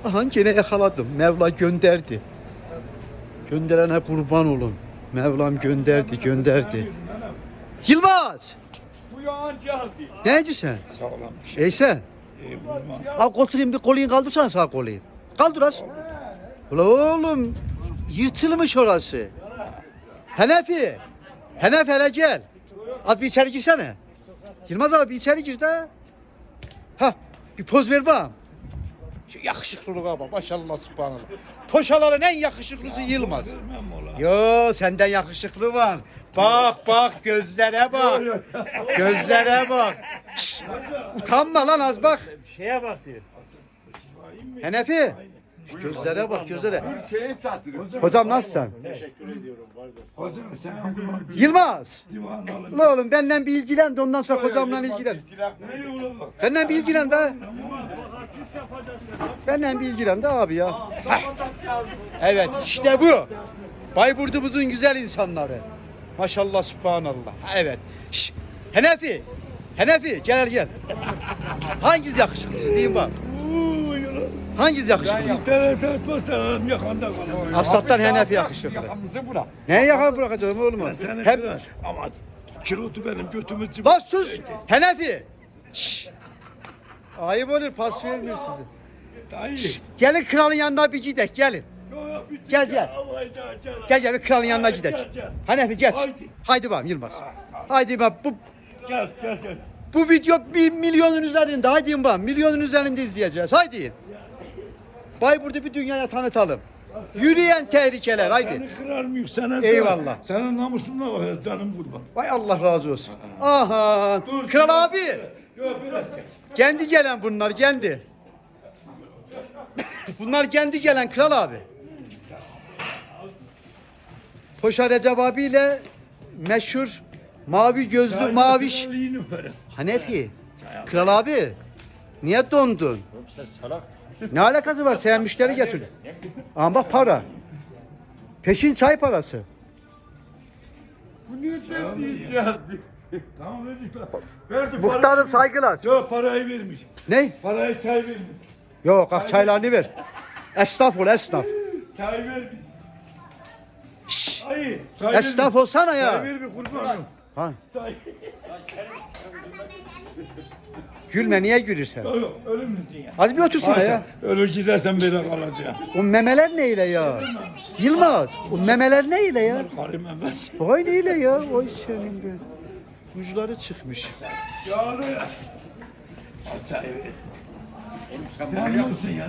Aha gene yakaladım. Mevla gönderdi. Gönderene kurban olun. Mevlam gönderdi. Yılmaz! Bu yağan geldi. Neyci sen? Sağlam. Ey sen? Eyvallah. Al koltuğun bir kolunu kaldırsana sağ kolu. Kaldır az. Ula oğlum yırtılmış orası. Henefi. Henefi hele gel. Az bir içeri girsene. Yılmaz abi bir içeri gir de. Hah bir poz ver bana. Şu yakışıklılığa bak maşallah subhanallah. Poşaların en yakışıklısı Yılmaz. Yo senden yakışıklı var. Bak gözlere bak. Gözlere bak. Şşt, utanma lan az bak. Şeye bak diyor. Henefi. Şu gözlere bak gözlere. Şeyi sattırıyor. Hocam nasılsın? Hocam sen Yılmaz. divan alın. Ulan oğlum benden bir ilgilen de ondan sonra hocamla ilgilen. Ne ulan bak. Benden bir ilgilen de. Benden bir ilgilen de abi ya. Heh. Evet işte bu. Bayburt'umuzun güzel insanları. Maşallah subhanallah. Evet. Şş, Henefi gel. Hangisi yakışıklısı diyeyim bak. Hangisi yakışıklı? İnternet etmezsen yakanda kalır. Aslattan Henefi yakışıklı. Yakamızı bırak. Neye yakar bırakacağım oğlum? Ben seni Hep... kırar. Ama kilotu benim götümü cıvı. Lan sus! Henefi! Şşş! Ayıp olur pas vermiyor size. Dayı. Gelin kralın yanına bir gidelim gelin. Gel. Gel bir kralın yanına gidelim. Hanefi geç. Haydi bakalım Yılmaz. Haydi bak Gel. bu video 1 milyonun üzerinde. Haydi bakalım milyonun üzerinde izleyeceğiz. Haydi. Bayburt'u bir dünyaya tanıtalım. Yürüyen tehlikeler haydi. Seni kırar mıyım sana? Eyvallah. Senin namusunla bak canım kurban. Vay Allah razı olsun. Aha. Kral abi. Yok biraz çek. Kendi gelen bunlar kendi. Bunlar kendi gelen kral abi. Poşa Recep abiyle meşhur mavi gözlü maviş. Hanefi. Kral abi. Niye dondun? Ne alakası var? Sen müşteri getir. Ama bak para. Peşin çay parası. Bu niye geldi? Tamam verdik lan. Verdi Muhtarım saygılar. Yok parayı vermiş. Ne? Parayı çay vermiş. Yok kalk çaylarını ver. Esnaf ol esnaf. Çay vermiş. Şşş. Hayır. Çay Esnaf olsana Çay ya. vermiş kurbanım. Ha. Çay. Gülme niye gülürsen? Yok ölüm müydün ya? Az bir otursana ya. Ölür gidersen böyle kalacağım. O memeler neyle ya? Yılmaz. O memeler neyle ya? Karım emez. Vay neyle ya? Vay senin be. Uçları çıkmış. Yağlı ya. Al çay ver. Oğlum sen Memnunsun ya.